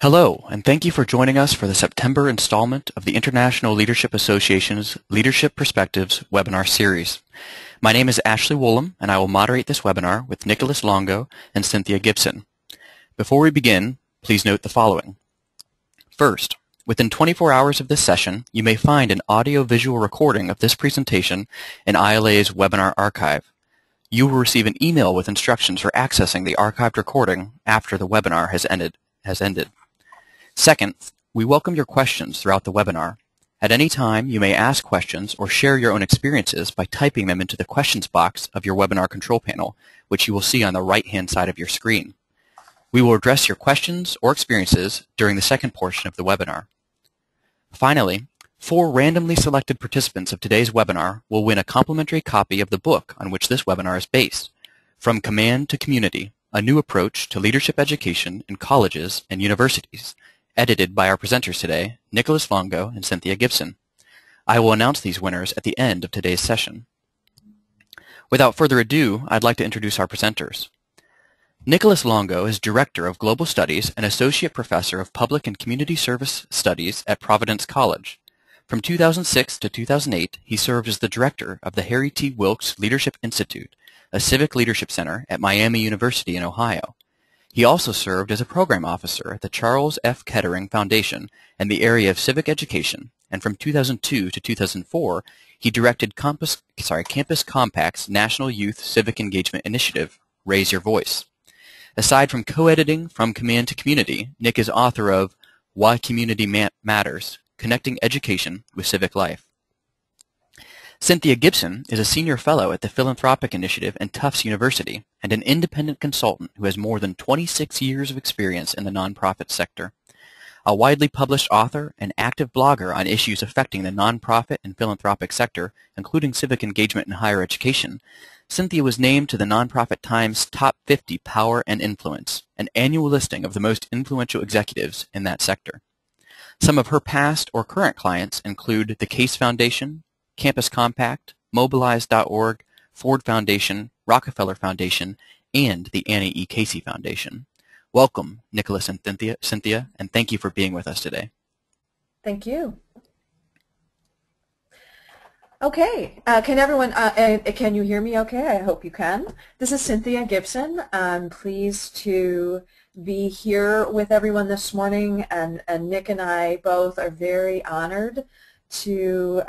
Hello, and thank you for joining us for the September installment of the International Leadership Association's Leadership Perspectives webinar series. My name is Ashley Woolham, and I will moderate this webinar with Nicholas Longo and Cynthia Gibson. Before we begin, please note the following. First, within 24 hours of this session, you may find an audio-visual recording of this presentation in ILA's webinar archive. You will receive an email with instructions for accessing the archived recording after the webinar has ended. Second, we welcome your questions throughout the webinar. At any time, you may ask questions or share your own experiences by typing them into the questions box of your webinar control panel, which you will see on the right-hand side of your screen. We will address your questions or experiences during the second portion of the webinar. Finally, 4 randomly selected participants of today's webinar will win a complimentary copy of the book on which this webinar is based, From Command to Community, A New Approach to Leadership Education in Colleges and Universities, edited by our presenters today, Nicholas Longo and Cynthia Gibson. I will announce these winners at the end of today's session. Without further ado, I'd like to introduce our presenters. Nicholas Longo is Director of Global Studies and Associate Professor of Public and Community Service Studies at Providence College. From 2006 to 2008, he served as the Director of the Harry T. Wilkes Leadership Institute, a civic leadership center at Miami University in Ohio. He also served as a program officer at the Charles F. Kettering Foundation in the area of civic education, and from 2002 to 2004, he directed Campus Compact's National Youth Civic Engagement Initiative, Raise Your Voice. Aside from co-editing From Command to Community, Nick is author of Why Community Matters, Connecting Education with Civic Life. Cynthia Gibson is a senior fellow at the Philanthropic Initiative and Tufts University and an independent consultant who has more than 26 years of experience in the nonprofit sector. A widely published author and active blogger on issues affecting the nonprofit and philanthropic sector, including civic engagement in higher education, Cynthia was named to the Nonprofit Times Top 50 Power and Influence, an annual listing of the most influential executives in that sector. Some of her past or current clients include the Case Foundation, Campus Compact, Mobilize.org, Ford Foundation, Rockefeller Foundation, and the Annie E. Casey Foundation. Welcome, Nicholas and Cynthia, and thank you for being with us today. Thank you. Okay, can you hear me okay? I hope you can. This is Cynthia Gibson. I'm pleased to be here with everyone this morning, and Nick and I both are very honored to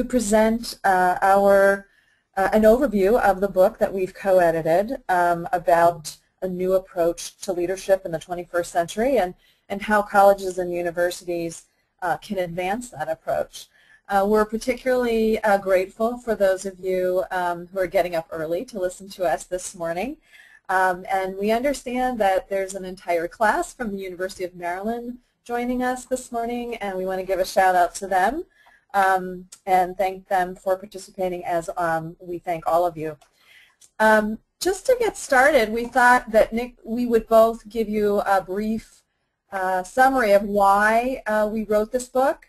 present an overview of the book that we've co-edited about a new approach to leadership in the 21st century and how colleges and universities can advance that approach. We're particularly grateful for those of you who are getting up early to listen to us this morning. And we understand that there's an entire class from the University of Maryland joining us this morning, and we want to give a shout out to them and thank them for participating as we thank all of you. Just to get started, we thought that Nick, we would both give you a brief summary of why we wrote this book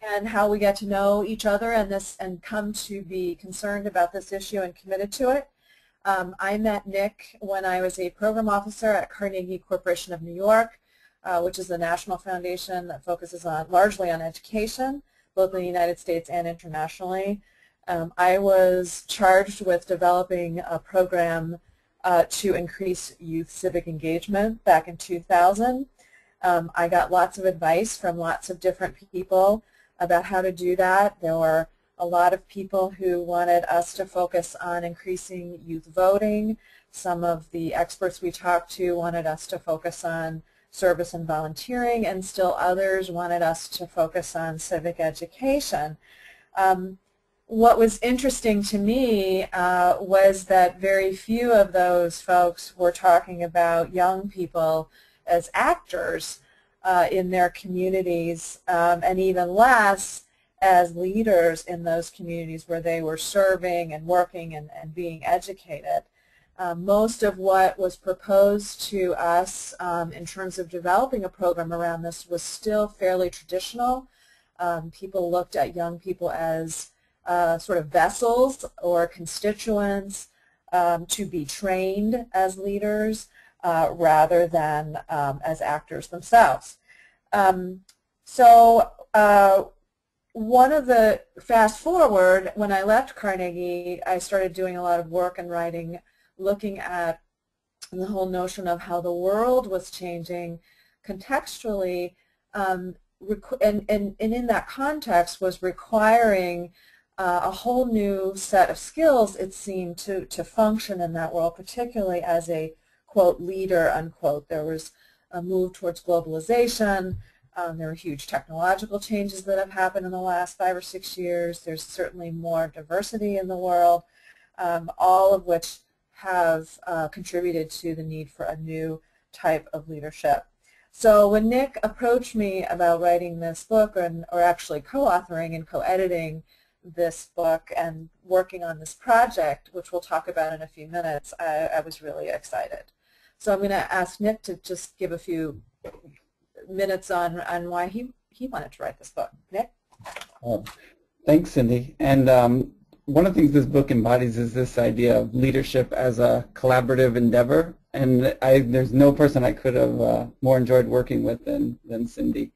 and how we got to know each other and come to be concerned about this issue and committed to it. I met Nick when I was a program officer at Carnegie Corporation of New York, which is a national foundation that focuses largely on education, both in the United States and internationally. I was charged with developing a program to increase youth civic engagement back in 2000. I got lots of advice from lots of different people about how to do that. There were a lot of people who wanted us to focus on increasing youth voting. Some of the experts we talked to wanted us to focus on service and volunteering, and still others wanted us to focus on civic education. What was interesting to me was that very few of those folks were talking about young people as actors in their communities, and even less as leaders in those communities where they were serving and working and being educated. Most of what was proposed to us in terms of developing a program around this was still fairly traditional. People looked at young people as sort of vessels or constituents to be trained as leaders. rather than as actors themselves. So one of the, fast forward, when I left Carnegie, I started doing a lot of work and writing, looking at the whole notion of how the world was changing contextually, and in that context was requiring a whole new set of skills, it seemed, to function in that world, particularly as a, quote, leader, unquote. There was a move towards globalization. There are huge technological changes that have happened in the last 5 or 6 years. There's certainly more diversity in the world, all of which have contributed to the need for a new type of leadership. So when Nick approached me about writing this book, or actually co-authoring and co-editing this book and working on this project, which we'll talk about in a few minutes, I was really excited. So I'm going to ask Nick to just give a few minutes on why he wanted to write this book. Nick? Thanks, Cindy. And one of the things this book embodies is this idea of leadership as a collaborative endeavor. And there's no person I could have more enjoyed working with than Cindy.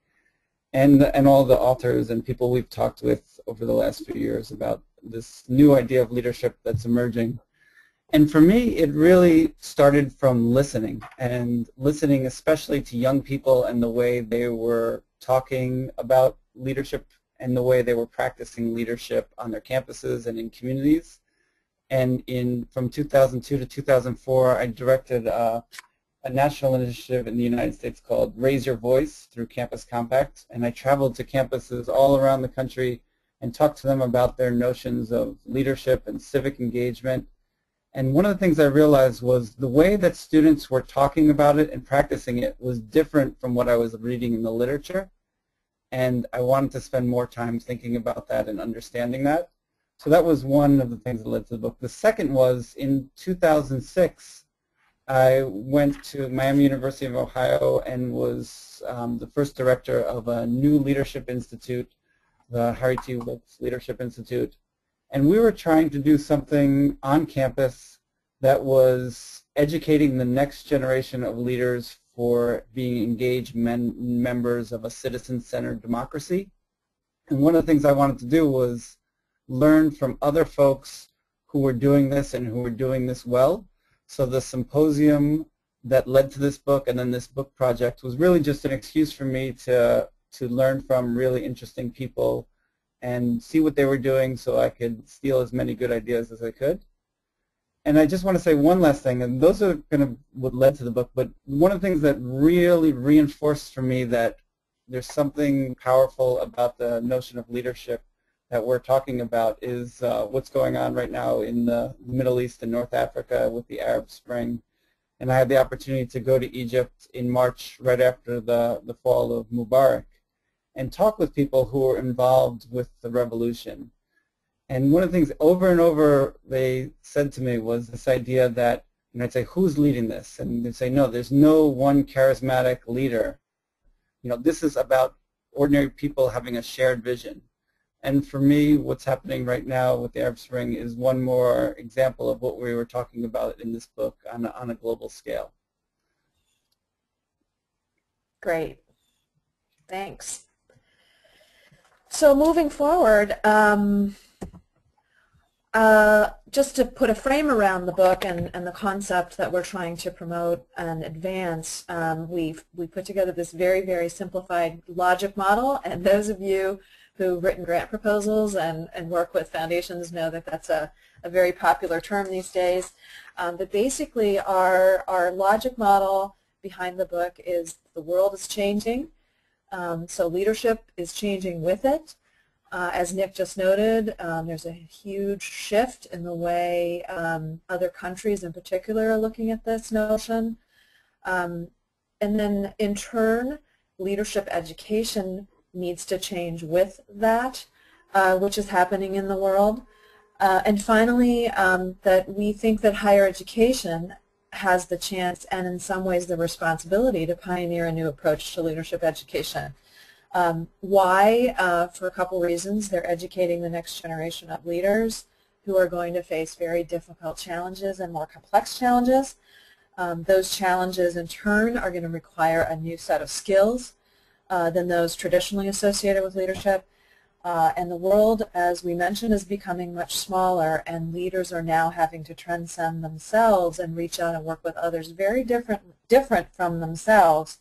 And all the authors and people we've talked with over the last few years about this new idea of leadership that's emerging. And for me, it really started from listening, and listening especially to young people and the way they were talking about leadership and the way they were practicing leadership on their campuses and in communities. And from 2002 to 2004, I directed a national initiative in the United States called Raise Your Voice through Campus Compact. And I traveled to campuses all around the country and talked to them about their notions of leadership and civic engagement. And one of the things I realized was the way that students were talking about it and practicing it was different from what I was reading in the literature. And I wanted to spend more time thinking about that and understanding that. So that was one of the things that led to the book. The second was in 2006, I went to Miami University of Ohio and was the first director of a new leadership institute, the Harry T. Wilkes Leadership Institute. And we were trying to do something on campus that was educating the next generation of leaders for being engaged members of a citizen-centered democracy. And one of the things I wanted to do was learn from other folks who were doing this and who were doing this well. So the symposium that led to this book and then this book project was really just an excuse for me to learn from really interesting people and see what they were doing so I could steal as many good ideas as I could. And I just want to say one last thing, and those are kind of what led to the book, but one of the things that really reinforced for me that there's something powerful about the notion of leadership that we're talking about is what's going on right now in the Middle East and North Africa with the Arab Spring. And I had the opportunity to go to Egypt in March right after the fall of Mubarak and talk with people who were involved with the revolution. And one of the things over and over they said to me was this idea that, and I'd say, who's leading this? And they'd say, no, there's no one charismatic leader. You know, this is about ordinary people having a shared vision. And for me, what's happening right now with the Arab Spring is one more example of what we were talking about in this book on a global scale. Great. Thanks. So moving forward, just to put a frame around the book and the concept that we're trying to promote and advance, we put together this very, very simplified logic model, and those of you who've written grant proposals and work with foundations know that that's a very popular term these days. But basically our logic model behind the book is the world is changing, so leadership is changing with it. As Nick just noted, there's a huge shift in the way other countries in particular are looking at this notion. And then in turn, leadership education needs to change with that, which is happening in the world. And finally, that we think that higher education has the chance and in some ways the responsibility to pioneer a new approach to leadership education. Why? For a couple reasons. They're educating the next generation of leaders who are going to face very difficult challenges and more complex challenges. Those challenges in turn are going to require a new set of skills than those traditionally associated with leadership. And the world, as we mentioned, is becoming much smaller, and leaders are now having to transcend themselves and reach out and work with others very different from themselves.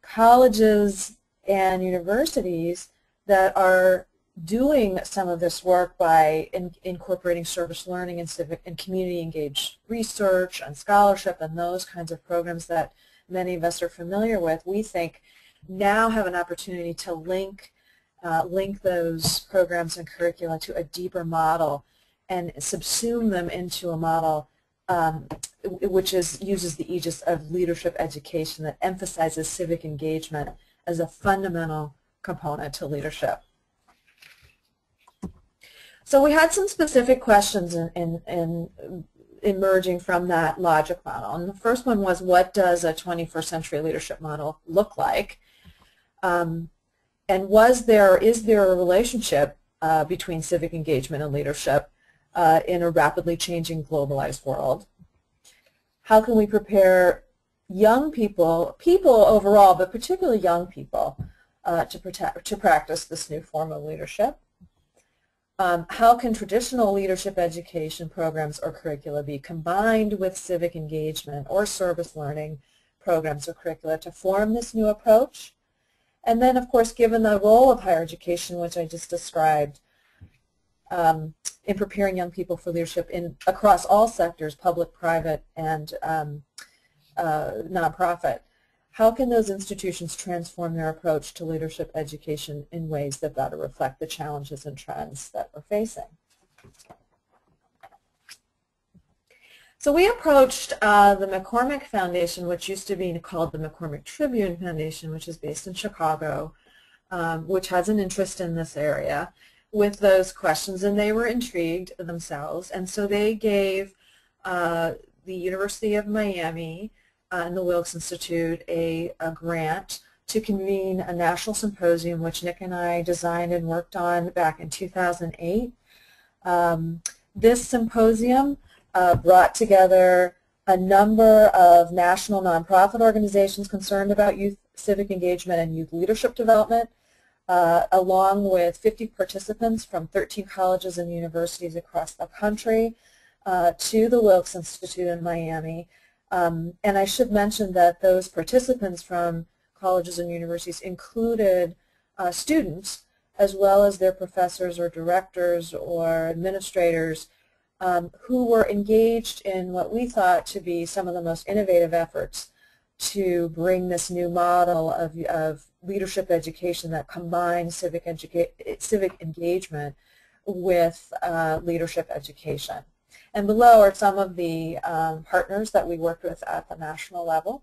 Colleges and universities that are doing some of this work by incorporating service learning and civic and community engaged research and scholarship and those kinds of programs that many of us are familiar with, we think now have an opportunity to link those programs and curricula to a deeper model and subsume them into a model which uses the aegis of leadership education that emphasizes civic engagement as a fundamental component to leadership. So we had some specific questions in emerging from that logic model. And the first one was, what does a 21st century leadership model look like? And is there a relationship between civic engagement and leadership in a rapidly changing globalized world? How can we prepare young people overall, but particularly young people, to practice this new form of leadership? How can traditional leadership education programs or curricula be combined with civic engagement or service learning programs or curricula to form this new approach? And then, of course, given the role of higher education, which I just described, in preparing young people for leadership across all sectors, public, private, and nonprofit, how can those institutions transform their approach to leadership education in ways that better reflect the challenges and trends that we're facing? So we approached the McCormick Foundation, which used to be called the McCormick Tribune Foundation, which is based in Chicago, which has an interest in this area, with those questions, and they were intrigued themselves, and so they gave the University of Miami and the Wilkes Institute a grant to convene a national symposium, which Nick and I designed and worked on back in 2008. This symposium brought together a number of national nonprofit organizations concerned about youth civic engagement and youth leadership development, along with 50 participants from 13 colleges and universities across the country to the Wilkes Institute in Miami. And I should mention that those participants from colleges and universities included students as well as their professors or directors or administrators who were engaged in what we thought to be some of the most innovative efforts to bring this new model of leadership education that combines civic engagement with leadership education. And below are some of the partners that we worked with at the national level.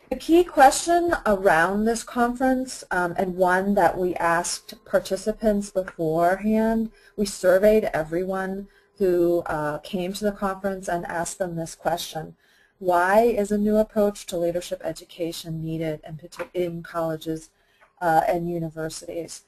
The key question around this conference, and one that we asked participants beforehand, we surveyed everyone who came to the conference and asked them this question: why is a new approach to leadership education needed in colleges and universities?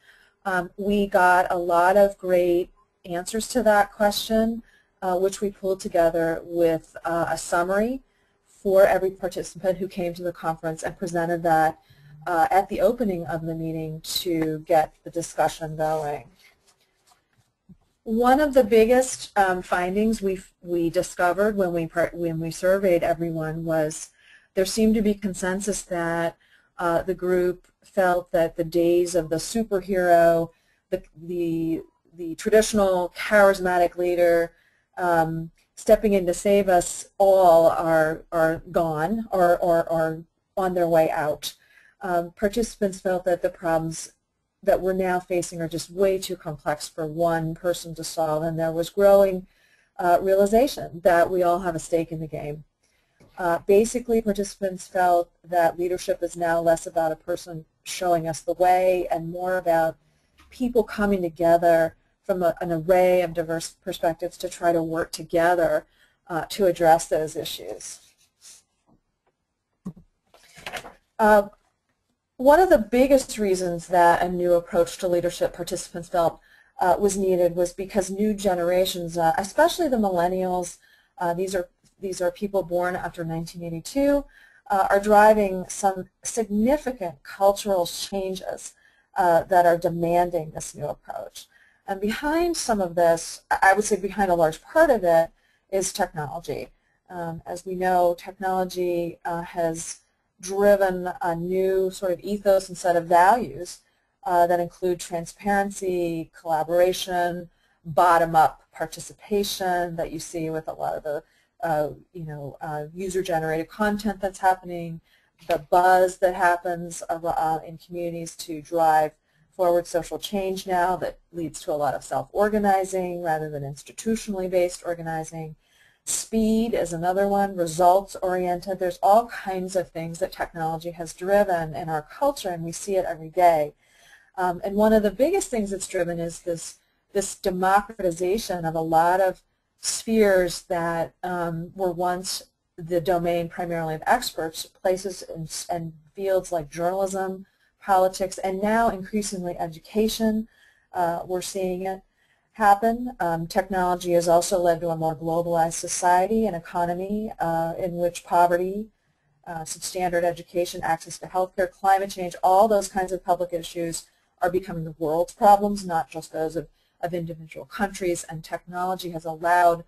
We got a lot of great answers to that question, which we pulled together with a summary for every participant who came to the conference and presented that at the opening of the meeting to get the discussion going. One of the biggest findings we discovered when we surveyed everyone was there seemed to be consensus that the group felt that the days of the superhero, the traditional charismatic leader stepping in to save us all are gone or are on their way out. Participants felt that the problems that we're now facing are just way too complex for one person to solve, and there was growing realization that we all have a stake in the game. Basically, participants felt that leadership is now less about a person showing us the way and more about people coming together from an array of diverse perspectives to try to work together to address those issues. One of the biggest reasons that a new approach to leadership participants felt was needed was because new generations, especially the millennials, these are people born after 1982, are driving some significant cultural changes that are demanding this new approach. And behind some of this, I would say behind a large part of it, is technology. As we know, technology has driven a new sort of ethos and set of values that include transparency, collaboration, bottom-up participation that you see with a lot of the user-generated content that's happening, the buzz that happens in communities to drive forward social change now that leads to a lot of self-organizing rather than institutionally based organizing. Speed is another one, results-oriented. There's all kinds of things that technology has driven in our culture, and we see it every day. And one of the biggest things it's driven is this democratization of a lot of spheres that were once the domain primarily of experts, places and fields like journalism, politics, and now increasingly education. We're seeing it happen. Technology has also led to a more globalized society and economy in which poverty, substandard education, access to healthcare, climate change, all those kinds of public issues are becoming the world's problems, not just those of individual countries, and technology has allowed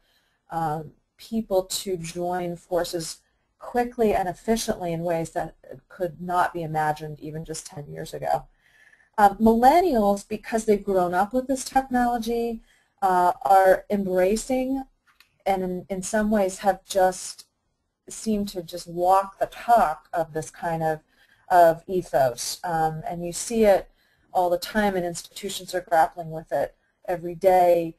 people to join forces quickly and efficiently in ways that could not be imagined even just 10 years ago. Millennials, because they've grown up with this technology, are embracing and in some ways have just seemed to just walk the talk of this kind of ethos. And you see it all the time, and institutions are grappling with it every day.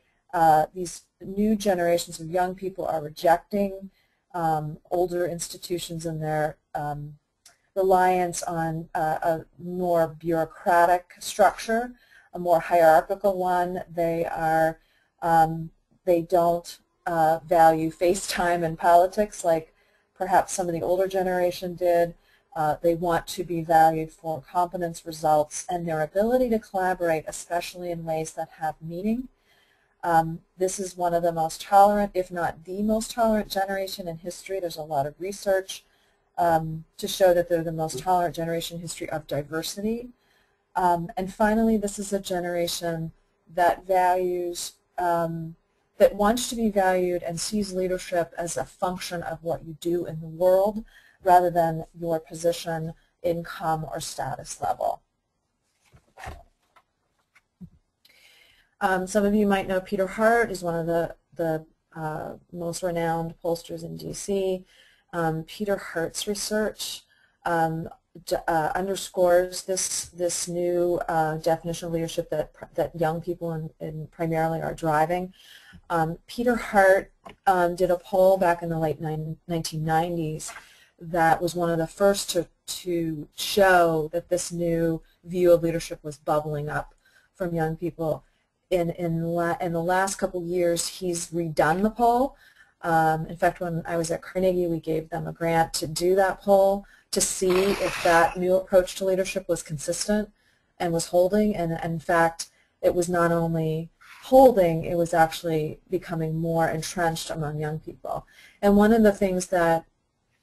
These new generations of young people are rejecting older institutions and their reliance on a more bureaucratic structure, a more hierarchical one. They don't value face-time in politics like perhaps some of the older generation did. They want to be valued for competence, results, and their ability to collaborate, especially in ways that have meaning. This is one of the most tolerant, if not the most tolerant generation in history. There's a lot of research to show that they're the most tolerant generation in history of diversity. And finally, this is a generation that values, that wants to be valued and sees leadership as a function of what you do in the world rather than your position, income, or status level. Some of you might know Peter Hart. He's one of the most renowned pollsters in DC. Peter Hart's research underscores this new definition of leadership that young people primarily are driving. Peter Hart did a poll back in the late 1990s that was one of the first to show that this new view of leadership was bubbling up from young people. In the last couple years, he's redone the poll. In fact, when I was at Carnegie, we gave them a grant to do that poll to see if that new approach to leadership was consistent and was holding. And in fact, it was not only holding, it was actually becoming more entrenched among young people. And one of the things that,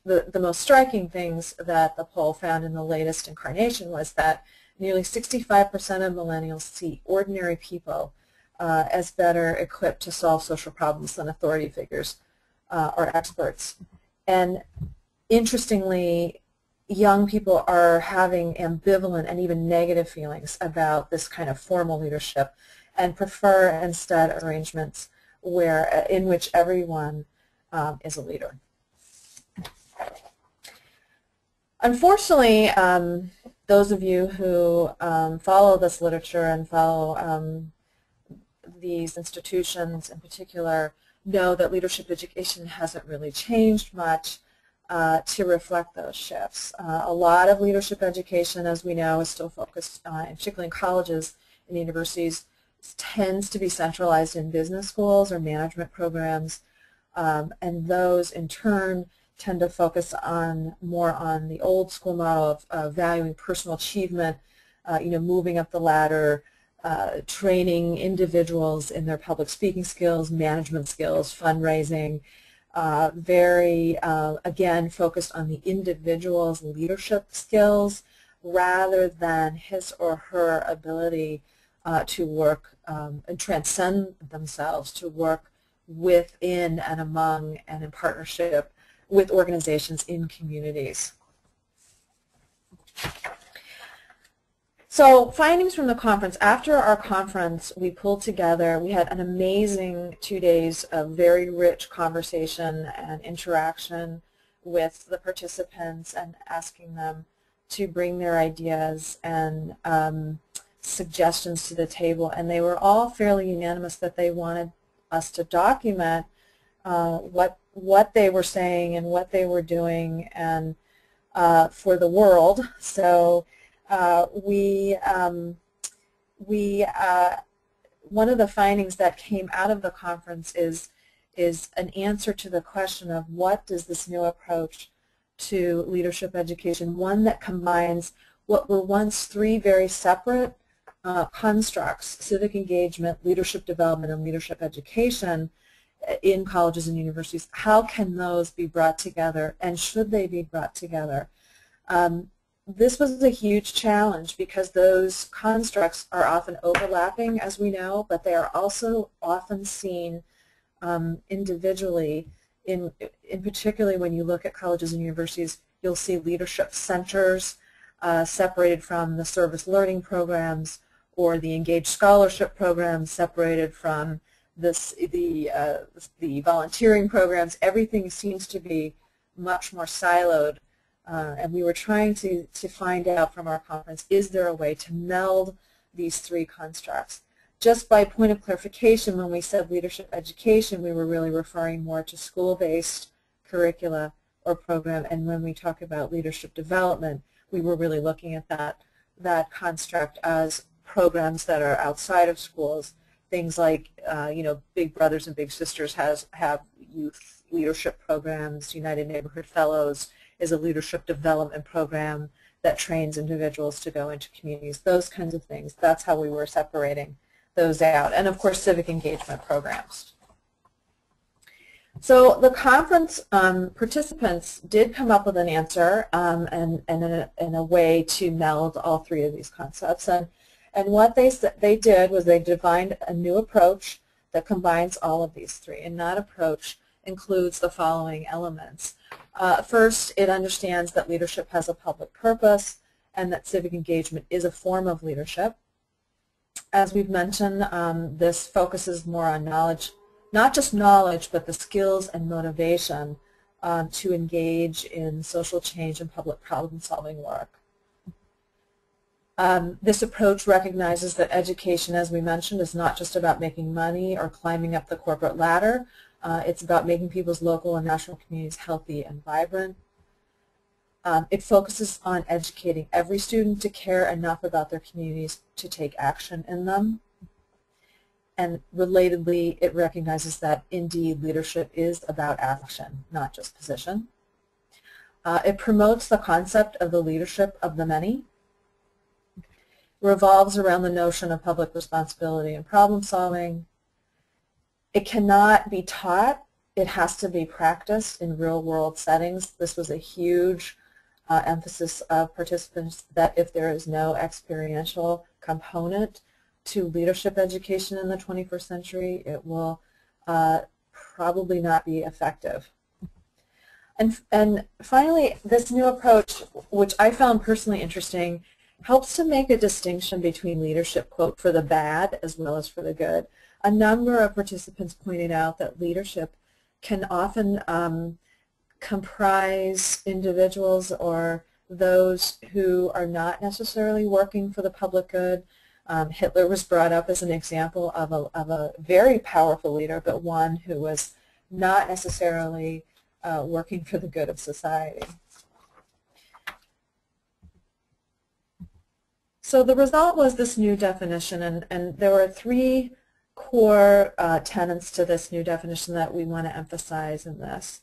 the most striking things that the poll found in the latest incarnation was that nearly 65% of millennials see ordinary people as better equipped to solve social problems than authority figures or experts. And interestingly, young people are having ambivalent and even negative feelings about this kind of formal leadership and prefer instead arrangements in which everyone is a leader. Unfortunately, those of you who follow this literature and follow these institutions in particular know that leadership education hasn't really changed much to reflect those shifts. A lot of leadership education, as we know, is still focused, particularly in colleges and universities, tends to be centralized in business schools or management programs, and those in turn tend to focus more on the old school model of valuing personal achievement, moving up the ladder, training individuals in their public speaking skills, management skills, fundraising, very, again, focused on the individual's leadership skills rather than his or her ability to work and transcend themselves, to work within and among and in partnership with organizations in communities. So findings from the conference. After our conference, we pulled together, we had an amazing 2 days of very rich conversation and interaction with the participants and asking them to bring their ideas and suggestions to the table. And they were all fairly unanimous that they wanted us to document what they were saying and what they were doing and for the world. So one of the findings that came out of the conference is an answer to the question of what does this new approach to leadership education, one that combines what were once three very separate constructs, civic engagement, leadership development, and leadership education in colleges and universities. How can those be brought together, and should they be brought together? This was a huge challenge because those constructs are often overlapping, as we know, but they are also often seen individually. In particularly when you look at colleges and universities, you'll see leadership centers separated from the service learning programs, or the engaged scholarship programs separated from the volunteering programs. Everything seems to be much more siloed. And we were trying to find out from our conference, is there a way to meld these three constructs? Just by point of clarification, when we said leadership education, we were really referring more to school-based curricula or program, and when we talk about leadership development, we were really looking at that construct as programs that are outside of schools. Things like, Big Brothers and Big Sisters have youth leadership programs. United Neighborhood Fellows is a leadership development program that trains individuals to go into communities. Those kinds of things. That's how we were separating those out. And of course, civic engagement programs. So the conference participants did come up with an answer and a way to meld all three of these concepts. And what they did was they defined a new approach that combines all of these three. And that approach includes the following elements. First, it understands that leadership has a public purpose and that civic engagement is a form of leadership. As we've mentioned, this focuses more on knowledge, not just knowledge, but the skills and motivation to engage in social change and public problem-solving work. This approach recognizes that education, as we mentioned, is not just about making money or climbing up the corporate ladder. It's about making people's local and national communities healthy and vibrant. It focuses on educating every student to care enough about their communities to take action in them. And relatedly, it recognizes that indeed leadership is about action, not just position. It promotes the concept of the leadership of the many, revolves around the notion of public responsibility and problem solving. It cannot be taught. It has to be practiced in real-world settings. This was a huge emphasis of participants, that if there is no experiential component to leadership education in the 21st century, it will probably not be effective. And finally, this new approach, which I found personally interesting, helps to make a distinction between leadership, quote, for the bad as well as for the good. A number of participants pointed out that leadership can often comprise individuals or those who are not necessarily working for the public good. Hitler was brought up as an example of a very powerful leader, but one who was not necessarily working for the good of society. So the result was this new definition, and there were three core tenets to this new definition that we want to emphasize in this.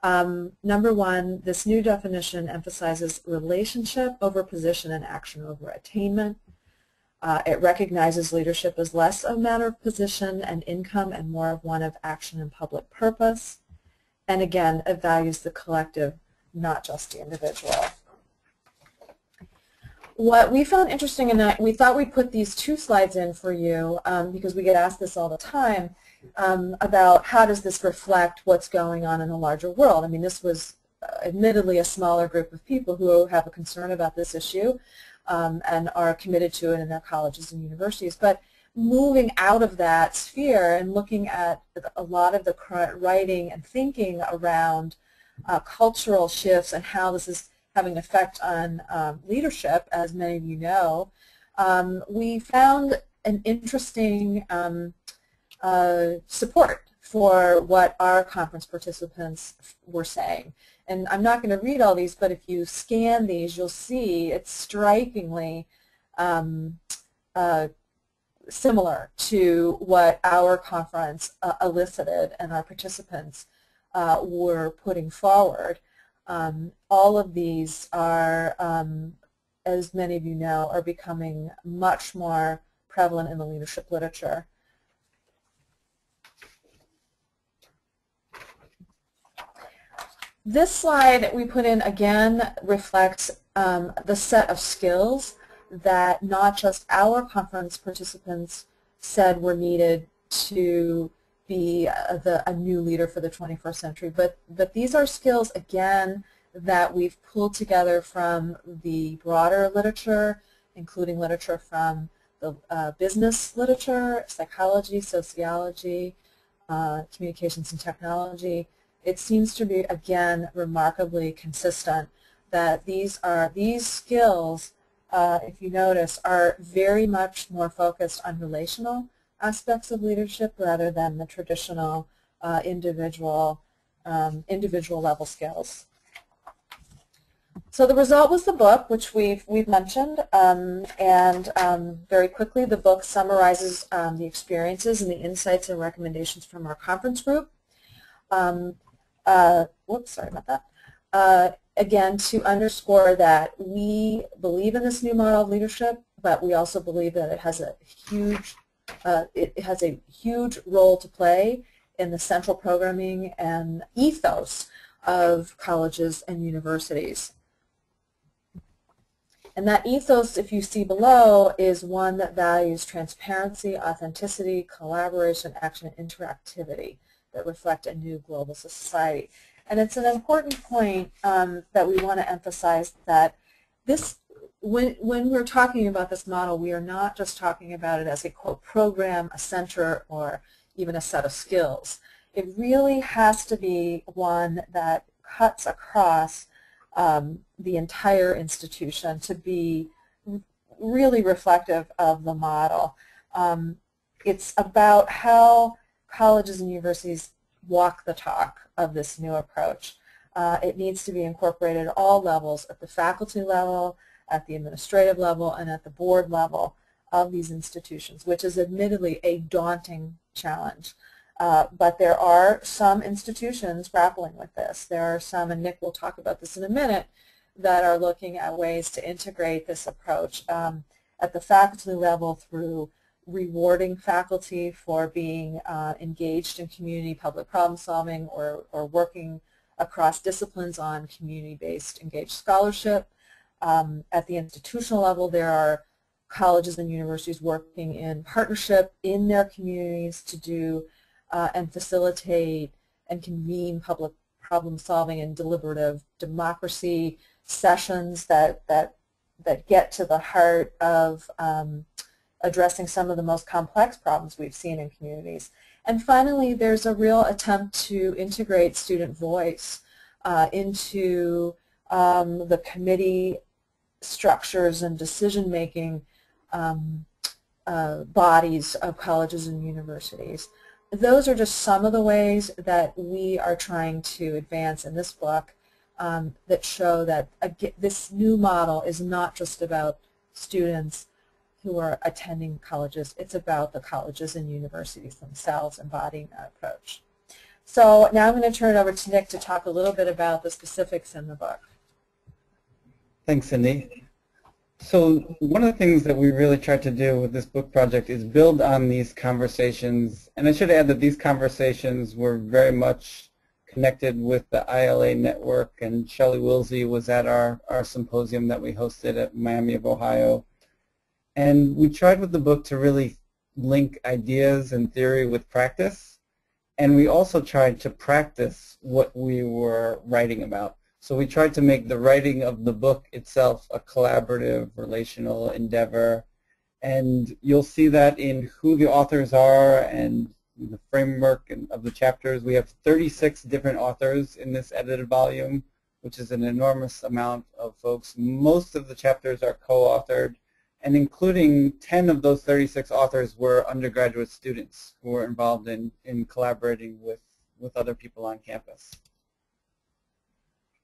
Number one, this new definition emphasizes relationship over position and action over attainment. It recognizes leadership as less a matter of position and income and more of one of action and public purpose. And again, it values the collective, not just the individual. What we found interesting, and we thought we'd put these two slides in for you because we get asked this all the time about how does this reflect what's going on in the larger world. I mean, this was admittedly a smaller group of people who have a concern about this issue and are committed to it in their colleges and universities. But moving out of that sphere and looking at a lot of the current writing and thinking around cultural shifts and how this is having an effect on leadership, as many of you know, we found an interesting support for what our conference participants were saying. And I'm not going to read all these, but if you scan these, you'll see it's strikingly similar to what our conference elicited and our participants were putting forward. All of these are, as many of you know, are becoming much more prevalent in the leadership literature. This slide we put in again reflects the set of skills that not just our conference participants said were needed to be a new leader for the 21st century, but these are skills, again, that we've pulled together from the broader literature, including literature from the business literature, psychology, sociology, communications and technology. It seems to be, again, remarkably consistent that these skills, if you notice, are very much more focused on relational aspects of leadership rather than the traditional individual level skills. So the result was the book, which we've mentioned, and very quickly the book summarizes the experiences and the insights and recommendations from our conference group. Whoops, sorry about that. Again, to underscore that we believe in this new model of leadership, but we also believe that it has a huge role to play in the central programming and ethos of colleges and universities. And that ethos, if you see below, is one that values transparency, authenticity, collaboration, action, and interactivity that reflect a new global society. And it's an important point that we want to emphasize that this, when we're talking about this model, we are not just talking about it as a, quote, program, a center, or even a set of skills. It really has to be one that cuts across the entire institution to be really reflective of the model. It's about how colleges and universities walk the talk of this new approach. It needs to be incorporated at all levels, at the faculty level, at the administrative level, and at the board level of these institutions, which is admittedly a daunting challenge. But there are some institutions grappling with this. There are some, and Nick will talk about this in a minute, that are looking at ways to integrate this approach at the faculty level through rewarding faculty for being engaged in community public problem solving or working across disciplines on community-based engaged scholarship. At the institutional level, there are colleges and universities working in partnership in their communities to do and facilitate and convene public problem solving and deliberative democracy sessions that get to the heart of addressing some of the most complex problems we've seen in communities. And finally, there's a real attempt to integrate student voice into the committee structures and decision-making bodies of colleges and universities. Those are just some of the ways that we are trying to advance in this book that show that this new model is not just about students who are attending colleges. It's about the colleges and universities themselves embodying that approach. So now I'm going to turn it over to Nick to talk a little bit about the specifics in the book. Thanks, Cindy. So one of the things that we really tried to do with this book project is build on these conversations. And I should add that these conversations were very much connected with the ILA network, and Shelley Wilsey was at our symposium that we hosted at Miami of Ohio. And we tried with the book to really link ideas and theory with practice. And we also tried to practice what we were writing about. So we tried to make the writing of the book itself a collaborative, relational endeavor. And you'll see that in who the authors are and the framework of the chapters. We have 36 different authors in this edited volume, which is an enormous amount of folks. Most of the chapters are co-authored, and including 10 of those 36 authors were undergraduate students who were involved in collaborating with other people on campus.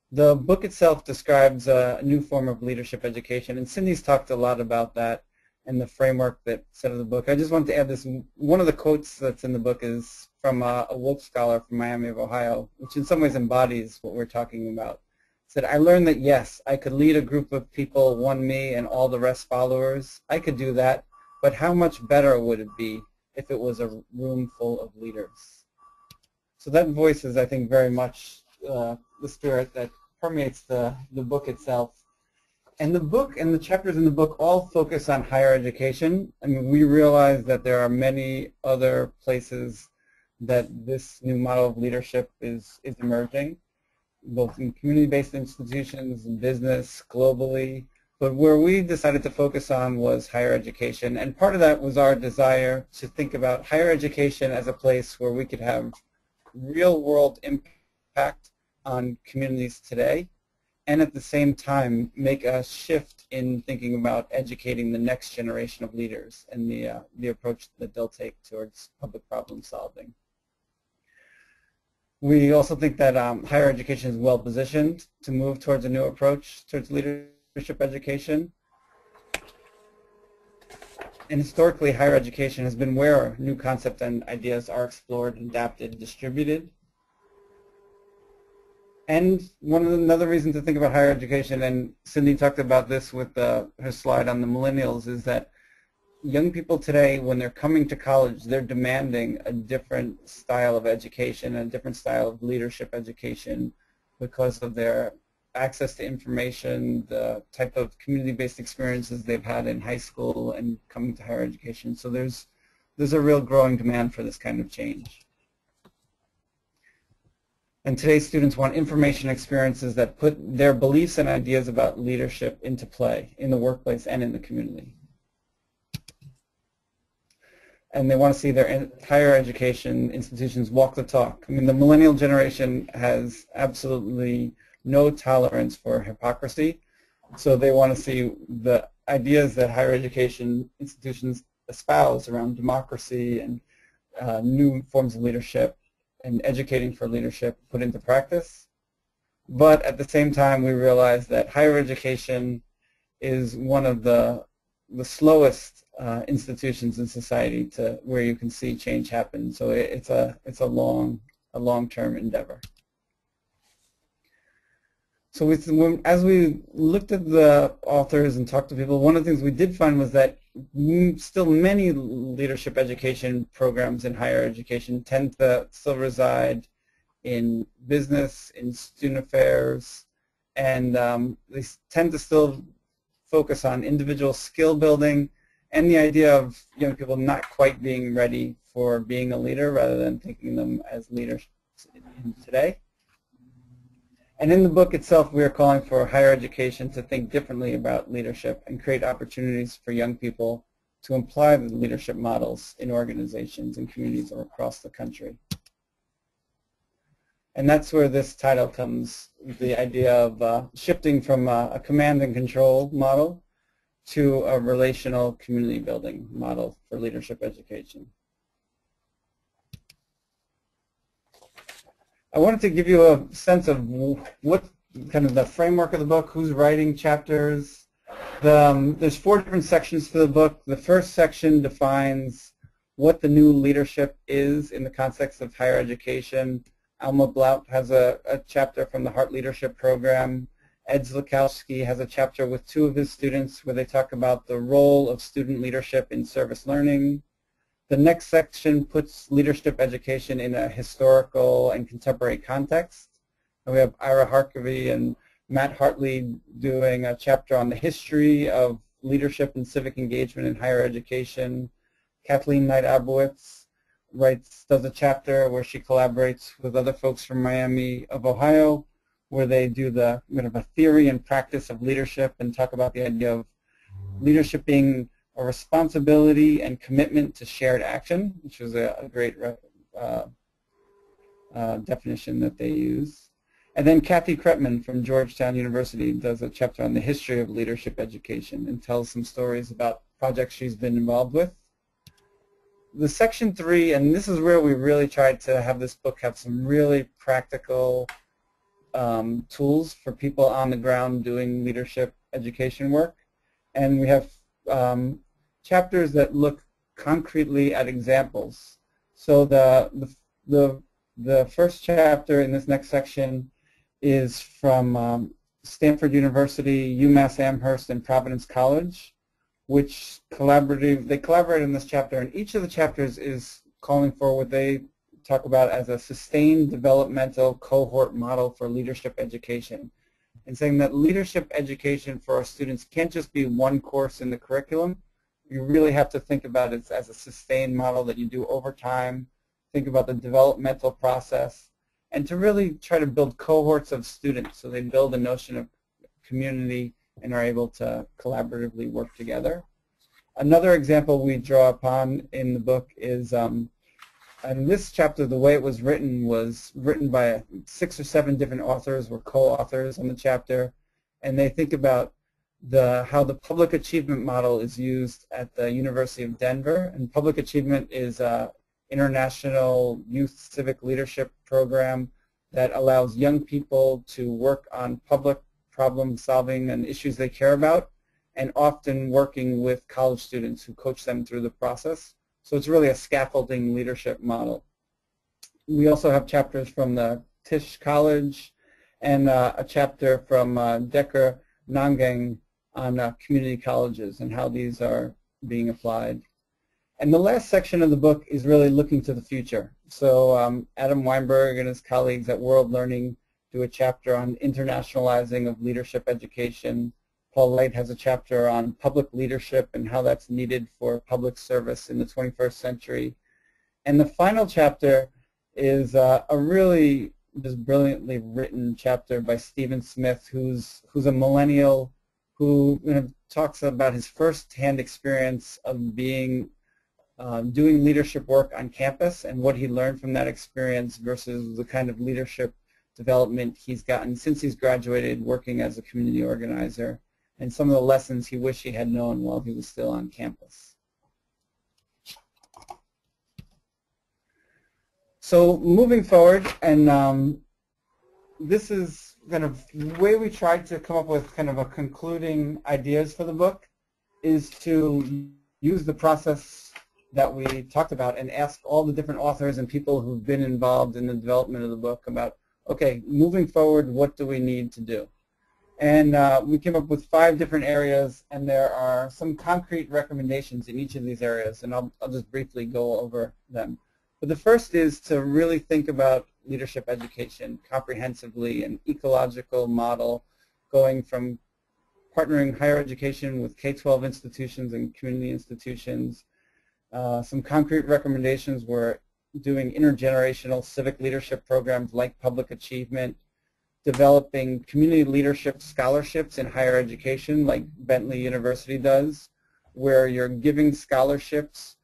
The book itself describes a new form of leadership education, and Cindy's talked a lot about that and the framework that set of the book. I just wanted to add this. One of the quotes that's in the book is from a Wolf scholar from Miami of Ohio, which in some ways embodies what we're talking about. It said, "I learned that yes, I could lead a group of people, one me and all the rest followers. I could do that, but how much better would it be if it was a room full of leaders?" So that voices, I think, very much the spirit that permeates the book itself. And the book and the chapters in the book all focus on higher education. I mean, we realize that there are many other places that this new model of leadership is emerging, both in community-based institutions, in business, globally. But where we decided to focus on was higher education. And part of that was our desire to think about higher education as a place where we could have real-world impact on communities today, and at the same time make a shift in thinking about educating the next generation of leaders and the approach that they'll take towards public problem solving. We also think that higher education is well positioned to move towards a new approach towards leadership education. And historically, higher education has been where new concepts and ideas are explored, adapted, distributed. And another reason to think about higher education, and Cindy talked about this with her slide on the millennials, is that young people today, when they're coming to college, they're demanding a different style of education, a different style of leadership education because of their access to information, the type of community-based experiences they've had in high school and coming to higher education. So there's a real growing demand for this kind of change. And today's students want information experiences that put their beliefs and ideas about leadership into play in the workplace and in the community. And they want to see their higher education institutions walk the talk. I mean, the millennial generation has absolutely no tolerance for hypocrisy. So they want to see the ideas that higher education institutions espouse around democracy and new forms of leadership and educating for leadership put into practice. But at the same time, we realize that higher education is one of the slowest institutions in society to where you can see change happen. So it's a long-term endeavor. So as we looked at the authors and talked to people, one of the things we did find was that still many leadership education programs in higher education tend to still reside in business, in student affairs, and they tend to still focus on individual skill building and the idea of young people not quite being ready for being a leader rather than thinking them as leaders today. And in the book itself, we are calling for higher education to think differently about leadership and create opportunities for young people to apply the leadership models in organizations and communities across the country. And that's where this title comes, the idea of shifting from a command and control model to a relational community building model for leadership education. I wanted to give you a sense of what kind of the framework of the book, who's writing chapters. There's 4 different sections to the book. The first section defines what the new leadership is in the context of higher education. Alma Blount has a chapter from the Hart Leadership Program, Ed Zlakowski has a chapter with two of his students where they talk about the role of student leadership in service learning. The next section puts leadership education in a historical and contemporary context. And we have Ira Harkavy and Matt Hartley doing a chapter on the history of leadership and civic engagement in higher education. Kathleen Knight-Abowitz does a chapter where she collaborates with other folks from Miami of Ohio, where they do the kind of a theory and practice of leadership and talk about the idea of leadership being a responsibility and commitment to shared action, which was a great definition that they use. And then Kathy Kretman from Georgetown University does a chapter on the history of leadership education and tells some stories about projects she's been involved with. The section 3, and this is where we really tried to have this book have some really practical tools for people on the ground doing leadership education work. And we have chapters that look concretely at examples. So the first chapter in this next section is from Stanford University, UMass Amherst, and Providence College, which they collaborate in this chapter, and each of the chapters is calling for what they talk about as a sustained developmental cohort model for leadership education, and saying that leadership education for our students can't just be one course in the curriculum. You really have to think about it as a sustained model that you do over time, think about the developmental process, and to really try to build cohorts of students so they build a notion of community and are able to collaboratively work together. Another example we draw upon in the book is, in this chapter, the way it was written by 6 or 7 different authors, were co-authors on the chapter, and they think about how the public achievement model is used at the University of Denver. And public achievement is an international youth civic leadership program that allows young people to work on public problem solving and issues they care about, and often working with college students who coach them through the process. So it's really a scaffolding leadership model. We also have chapters from the Tisch College and a chapter from Decker Nangang on community colleges and how these are being applied. And the last section of the book is really looking to the future. So Adam Weinberg and his colleagues at World Learning do a chapter on internationalizing of leadership education. Paul Light has a chapter on public leadership and how that's needed for public service in the 21st century. And the final chapter is a really just brilliantly written chapter by Stephen Smith, who's a millennial who talks about his first-hand experience of doing leadership work on campus and what he learned from that experience versus the kind of leadership development he's gotten since he's graduated working as a community organizer, and some of the lessons he wished he had known while he was still on campus. So moving forward, and this is kind of the way we tried to come up with kind of a concluding ideas for the book, is to use the process that we talked about and ask all the different authors and people who've been involved in the development of the book about, okay, moving forward, what do we need to do? And we came up with 5 different areas, and there are some concrete recommendations in each of these areas, and I'll just briefly go over them. But the first is to really think about leadership education comprehensively, an ecological model going from partnering higher education with K-12 institutions and community institutions. Some concrete recommendations were doing intergenerational civic leadership programs like public achievement, developing community leadership scholarships in higher education like Bentley University does, where you're giving scholarships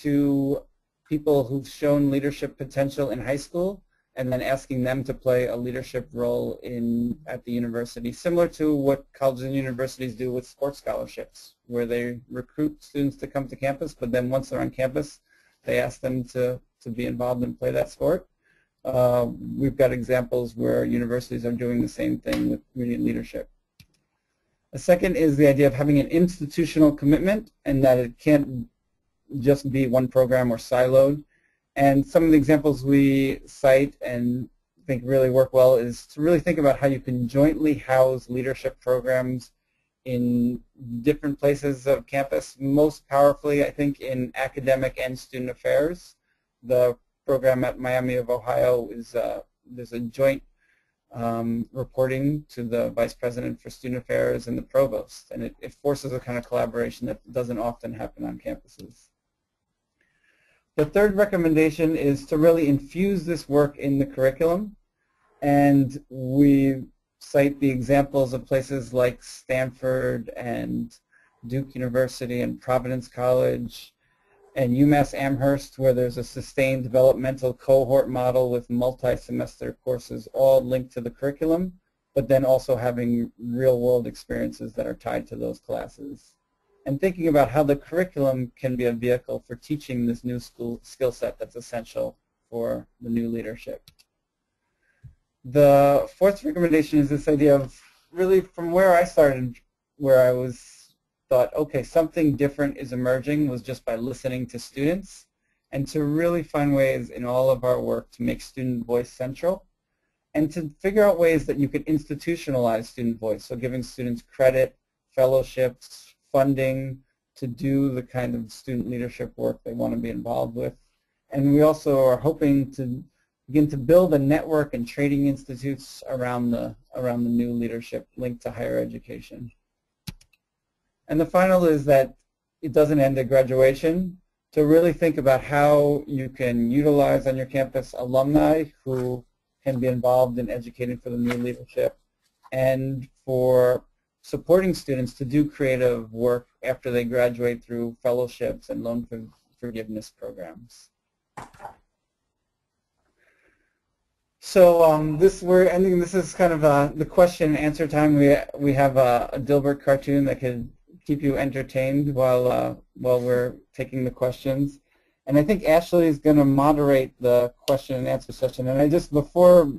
to people who've shown leadership potential in high school and then asking them to play a leadership role at the university, similar to what colleges and universities do with sports scholarships, where they recruit students to come to campus, but then once they're on campus, they ask them to be involved and play that sport. We've got examples where universities are doing the same thing with community leadership. A second is the idea of having an institutional commitment, and that it can't just be one program or siloed. And some of the examples we cite and think really work well is to really think about how you can jointly house leadership programs in different places of campus. Most powerfully, I think, in academic and student affairs. The program at Miami of Ohio is there's a joint reporting to the Vice President for Student Affairs and the Provost, and it forces a kind of collaboration that doesn't often happen on campuses. The third recommendation is to really infuse this work in the curriculum, and we cite the examples of places like Stanford and Duke University and Providence College and UMass Amherst, where there's a sustained developmental cohort model with multi-semester courses all linked to the curriculum, but then also having real-world experiences that are tied to those classes. And thinking about how the curriculum can be a vehicle for teaching this new skill set that's essential for the new leadership. The fourth recommendation is this idea of really from where I started, where I thought, okay, something different is emerging, was just by listening to students, and to really find ways in all of our work to make student voice central, and to figure out ways that you could institutionalize student voice, so giving students credit, fellowships, funding to do the kind of student leadership work they want to be involved with. And we also are hoping to begin to build a network and training institutes around the new leadership linked to higher education. And the final is that it doesn't end at graduation, to really think about how you can utilize on your campus alumni who can be involved in educating for the new leadership, and for supporting students to do creative work after they graduate through fellowships and loan forgiveness programs. So we're ending. This is kind of the question and answer time. We have a Dilbert cartoon that can keep you entertained while we're taking the questions. And I think Ashley is going to moderate the question and answer session. And I just, before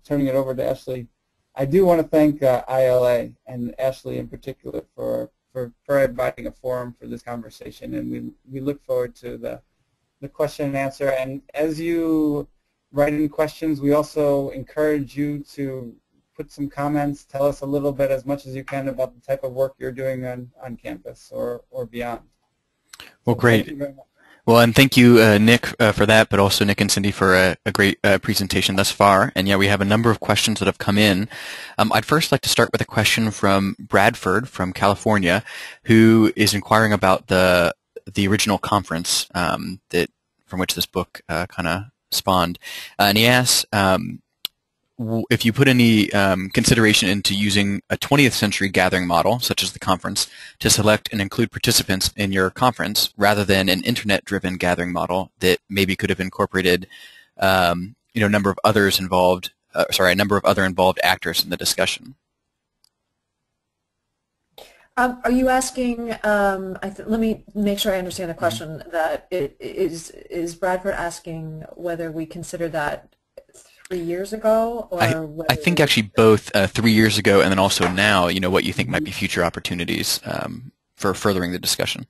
turning it over to Ashley, I do want to thank ILA and Ashley in particular for providing a forum for this conversation. And we look forward to the question and answer. And as you write in questions, we also encourage you to put some comments, tell us a little bit, as much as you can, about the type of work you're doing on campus or beyond. Well, so great. Thank you very much. Well, and thank you, Nick, for that, but also Nick and Cindy for a great presentation thus far. And yeah, we have a number of questions that have come in. I'd first like to start with a question from Bradford from California, who is inquiring about the original conference from which this book kind of spawned. And he asks if you put any consideration into using a 20th century gathering model, such as the conference, to select and include participants in your conference, rather than an internet-driven gathering model that maybe could have incorporated, a number of other involved actors in the discussion. Are you asking? Let me make sure I understand the question. That is Bradford asking whether we considered that 3 years ago, or I think actually both 3 years ago and then also now, what you think might be future opportunities for furthering the discussion.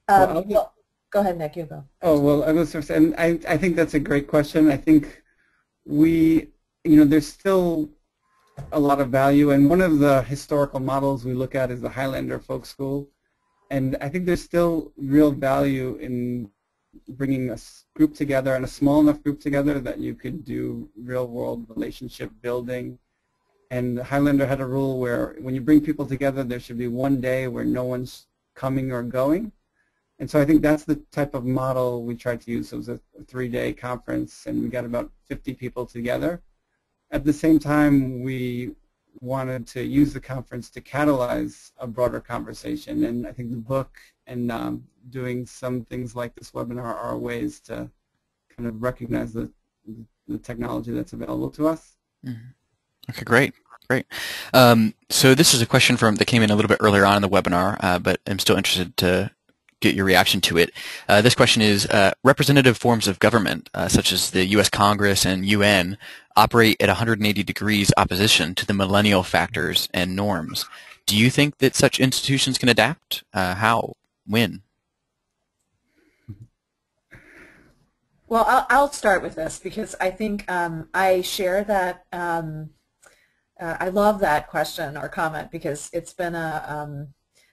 Well, go ahead, Nick, you go. Oh, well, I was going to say, and I think that's a great question. I think there's still a lot of value, and one of the historical models we look at is the Highlander Folk School, and I think there's still real value in bringing a group together, and a small enough group together that you could do real-world relationship building. And Highlander had a rule where when you bring people together, there should be one day where no one's coming or going. And so I think that's the type of model we tried to use. It was a 3-day conference, and we got about 50 people together. At the same time, we wanted to use the conference to catalyze a broader conversation, and I think the book and doing some things like this webinar are ways to kind of recognize the technology that's available to us. Mm-hmm. Okay, great. So this is a question that came in a little bit earlier on in the webinar, but I'm still interested to get your reaction to it. This question is, representative forms of government, such as the U.S. Congress and UN, operate at 180 degrees opposition to the millennial factors and norms. Do you think that such institutions can adapt? How? When? Well, I'll start with this because I think I share that. I love that question or comment because it's been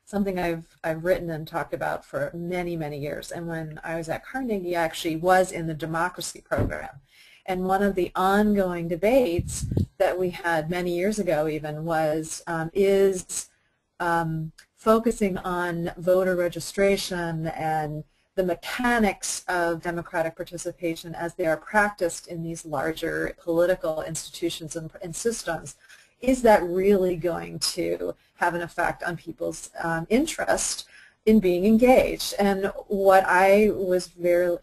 something I've written and talked about for many, many years. And when I was at Carnegie, I actually was in the democracy program. And one of the ongoing debates that we had many years ago even was focusing on voter registration and the mechanics of democratic participation as they are practiced in these larger political institutions and systems. Is that really going to have an effect on people's interest in being engaged? And what I was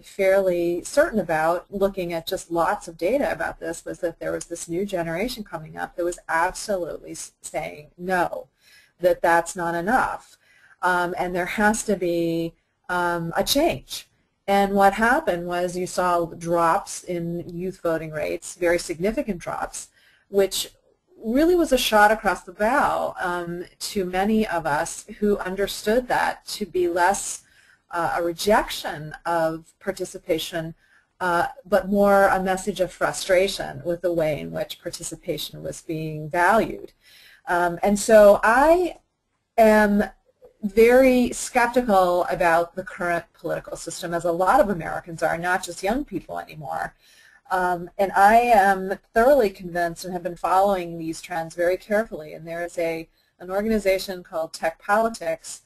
fairly certain about, looking at just lots of data about this, was that there was this new generation coming up that was absolutely saying no, that that's not enough, and there has to be a change. And what happened was you saw drops in youth voting rates, very significant drops, which really was a shot across the bow to many of us who understood that to be less a rejection of participation, but more a message of frustration with the way in which participation was being valued. And so I am very skeptical about the current political system, as a lot of Americans are, not just young people anymore. And I am thoroughly convinced and have been following these trends very carefully. And there is an organization called Tech Politics,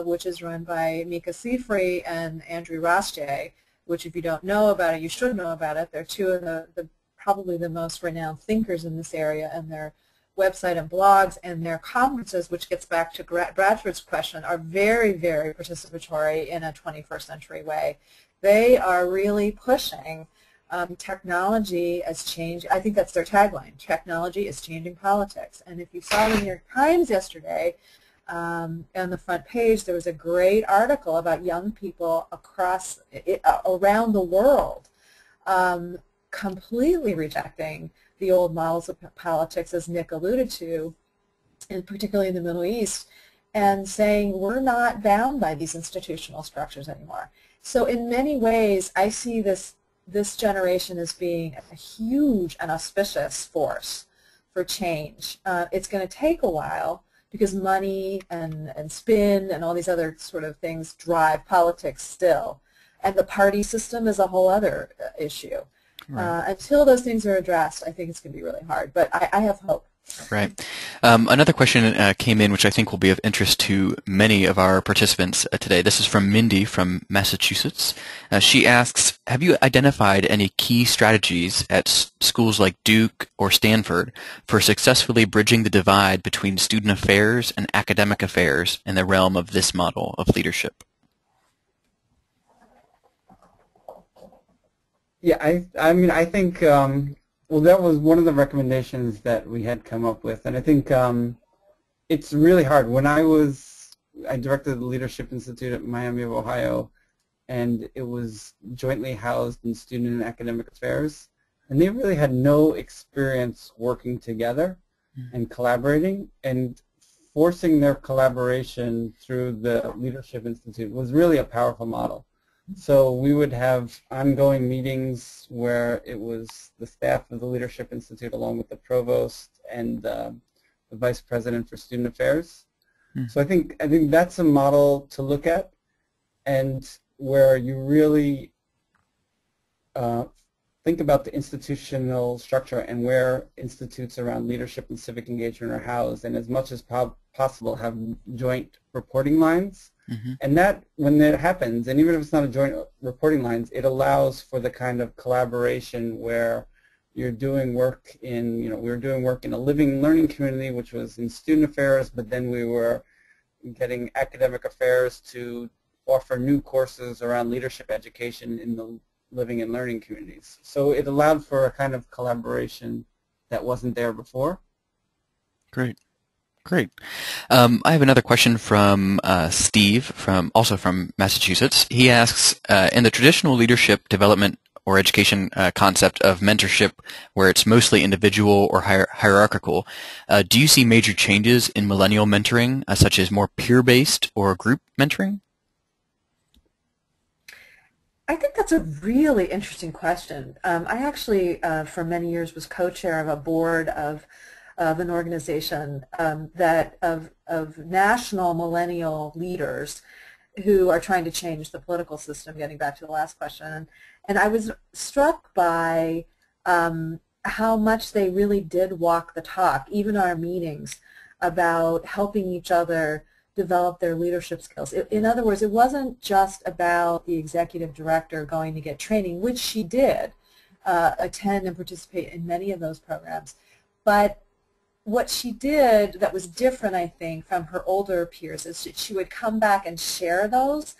which is run by Mika Sifri and Andrew Rossjay, which if you don't know about it, you should know about it. They're two of the probably the most renowned thinkers in this area, and their website and blogs and their conferences, which gets back to Bradford's question, are very, very participatory in a 21st century way. They are really pushing technology as change. I think that's their tagline. Technology is changing politics. And if you saw the New York Times yesterday, on the front page, there was a great article about young people around the world completely rejecting the old models of politics, as Nick alluded to, and particularly in the Middle East, and saying we're not bound by these institutional structures anymore. So in many ways, I see this generation as being a huge and auspicious force for change. It's going to take a while because money and spin and all these other sort of things drive politics still. And the party system is a whole other issue. Right. Until those things are addressed, I think it's going to be really hard. But I have hope. Right. Another question came in, which I think will be of interest to many of our participants today. This is from Mindy from Massachusetts. She asks, have you identified any key strategies at schools like Duke or Stanford for successfully bridging the divide between student affairs and academic affairs in the realm of this model of leadership? Yeah, I mean, I think, well, that was one of the recommendations that we had come up with, and I think it's really hard. When I directed the Leadership Institute at Miami of Ohio, and it was jointly housed in Student and Academic Affairs, and they really had no experience working together and collaborating, and forcing their collaboration through the Leadership Institute was really a powerful model. So we would have ongoing meetings where it was the staff of the Leadership Institute along with the provost and the vice president for student affairs. So I think that's a model to look at, and where you really think about the institutional structure and where institutes around leadership and civic engagement are housed, and as much as possible have joint reporting lines. And that, when that happens, and even if it's not a joint reporting lines, it allows for the kind of collaboration where you're doing work in, we were doing work in a living learning community, which was in student affairs, but then we were getting academic affairs to offer new courses around leadership education in the living and learning communities. So it allowed for a kind of collaboration that wasn't there before. Great. Great. I have another question from Steve, also from Massachusetts. He asks, in the traditional leadership development or education concept of mentorship, where it's mostly individual or hierarchical, do you see major changes in millennial mentoring, such as more peer-based or group mentoring? I think that's a really interesting question. I actually, for many years, was co-chair of a board of an organization of national millennial leaders who are trying to change the political system, getting back to the last question. And I was struck by how much they really did walk the talk, even our meetings, about helping each other develop their leadership skills. In other words, it wasn't just about the executive director going to get training, which she did attend and participate in many of those programs, but what she did that was different, I think, from her older peers is she would come back and share those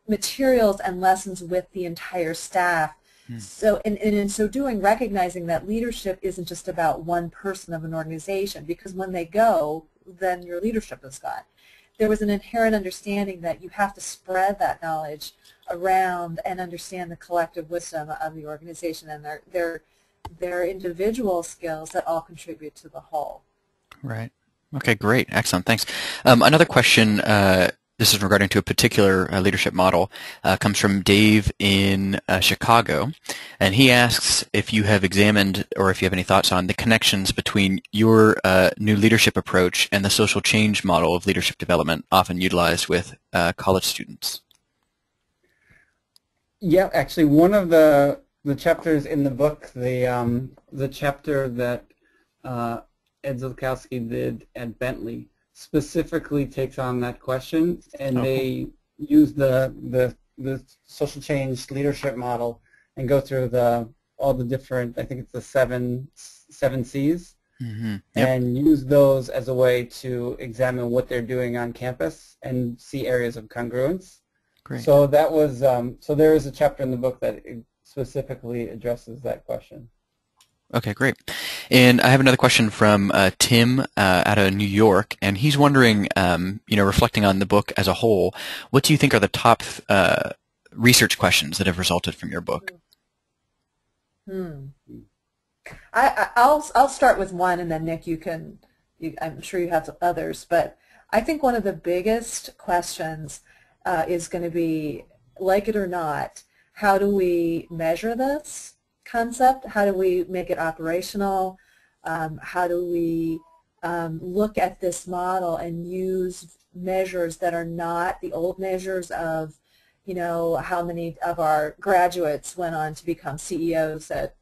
materials and lessons with the entire staff. So, and in so doing, recognizing that leadership isn't just about one person of an organization, because when they go, then your leadership is gone. There was an inherent understanding that you have to spread that knowledge around and understand the collective wisdom of the organization and their individual skills that all contribute to the whole. Right. Okay, great. Excellent. Thanks. Another question, this is regarding to a particular leadership model, comes from Dave in Chicago, and he asks if you have examined or if you have any thoughts on the connections between your new leadership approach and the social change model of leadership development often utilized with college students. Yeah, actually, one of the chapters in the book, the chapter that Ed Zilkowski did at Bentley, specifically takes on that question, and they use the social change leadership model and go through all the different, I think it's the seven C's, Yep. and use those as a way to examine what they're doing on campus and see areas of congruence. Great. So that was so there is a chapter in the book that specifically addresses that question. Okay, great. And I have another question from Tim out of New York, and he's wondering, reflecting on the book as a whole, what do you think are the top research questions that have resulted from your book? I'll start with one, and then Nick, I'm sure you have others, but I think one of the biggest questions is going to be, like it or not, how do we measure this concept? How do we make it operational? How do we look at this model and use measures that are not the old measures of, how many of our graduates went on to become CEOs at,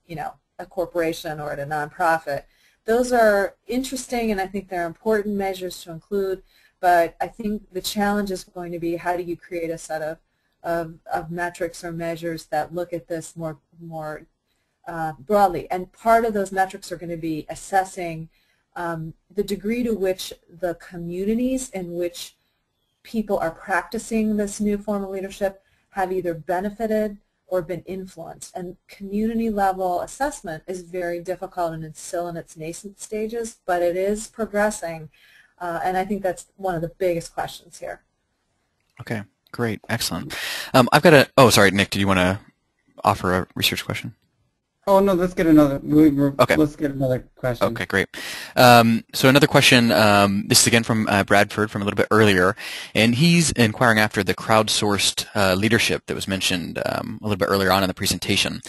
a corporation or at a nonprofit. Those are interesting, and I think they're important measures to include, but I think the challenge is going to be, how do you create a set of metrics or measures that look at this more broadly? And part of those metrics are going to be assessing the degree to which the communities in which people are practicing this new form of leadership have either benefited or been influenced. And community level assessment is very difficult, and it's still in its nascent stages, but it is progressing, and I think that's one of the biggest questions here. Okay, great, excellent. I've got oh, sorry, Nick, did you want to offer a research question? Oh no, let's get another. Okay. Let's get another question. Okay, great. So another question. This is again from Bradford from a little bit earlier, and he's inquiring after the crowdsourced leadership that was mentioned a little bit earlier on in the presentation,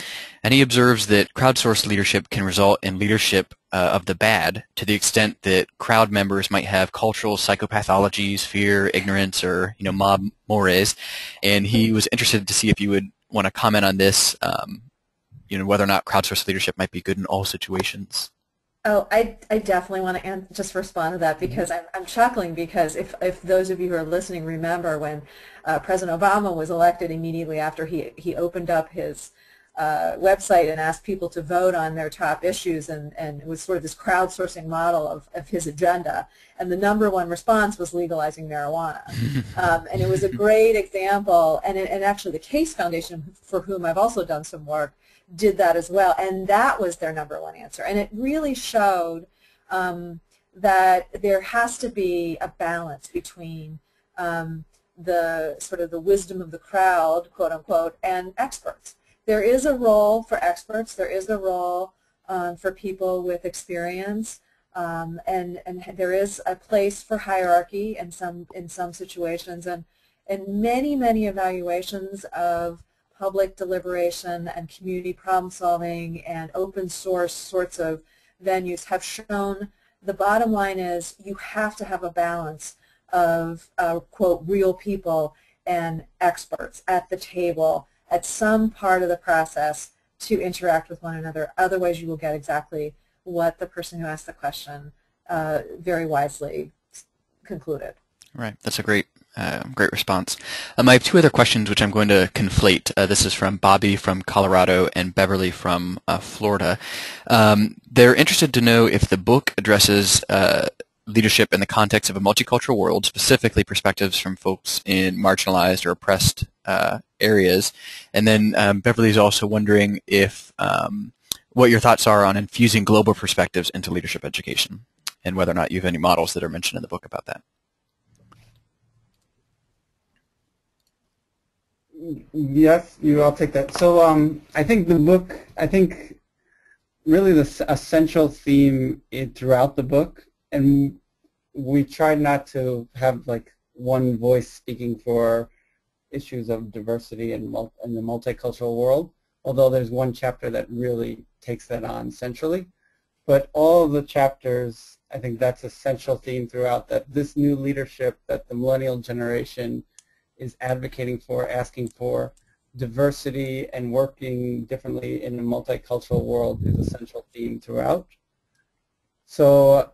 and he observes that crowdsourced leadership can result in leadership of the bad, to the extent that crowd members might have cultural psychopathologies, fear, ignorance, or mob mores, and he was interested to see if you would want to comment on this. Whether or not crowdsourced leadership might be good in all situations. Oh, I definitely want to just respond to that, because I'm chuckling, because if those of you who are listening remember when President Obama was elected, immediately after he opened up his website and asked people to vote on their top issues, and it was sort of this crowdsourcing model of his agenda, and the #1 response was legalizing marijuana. And it was a great example, and actually the Case Foundation, for whom I've also done some work, did that as well, and that was their #1 answer. And it really showed that there has to be a balance between the sort of the wisdom of the crowd, quote unquote, and experts. There is a role for experts. There is a role for people with experience, and there is a place for hierarchy in some situations, and and many, many evaluations of public deliberation and community problem solving and open source sorts of venues have shown the bottom line is you have to have a balance of, quote, real people and experts at the table at some part of the process to interact with one another. Otherwise, you will get exactly what the person who asked the question very wisely concluded. Right. That's a great response. I have two other questions which I'm going to conflate. This is from Bobby from Colorado and Beverly from Florida. They're interested to know if the book addresses leadership in the context of a multicultural world, specifically perspectives from folks in marginalized or oppressed areas. And then Beverly's also wondering if what your thoughts are on infusing global perspectives into leadership education, and whether or not you have any models that are mentioned in the book about that. Yes, I'll take that. So I think the book, really the essential theme throughout the book, and we tried not to have like one voice speaking for issues of diversity in the multicultural world, although there's one chapter that really takes that on centrally. But all of the chapters, I think that's a central theme throughout, that this new leadership that the millennial generation is advocating for, asking for, diversity and working differently in a multicultural world is a central theme throughout. So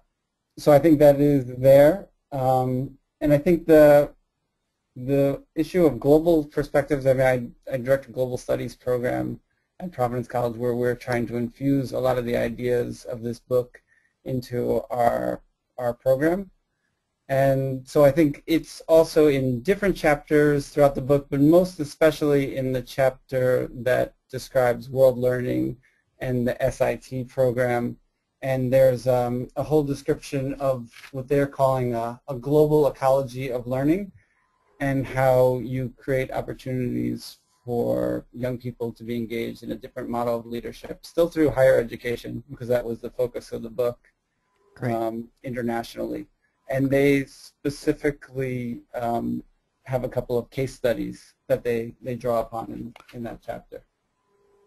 I think that is there. And I think the issue of global perspectives, I mean, I direct a global studies program at Providence College where we're trying to infuse a lot of the ideas of this book into our program. And so I think it's also in different chapters throughout the book, but most especially in the chapter that describes world learning and the SIT program. And there's a whole description of what they're calling a global ecology of learning, and how you create opportunities for young people to be engaged in a different model of leadership, still through higher education, because that was the focus of the book internationally. And they specifically have a couple of case studies that they draw upon in that chapter.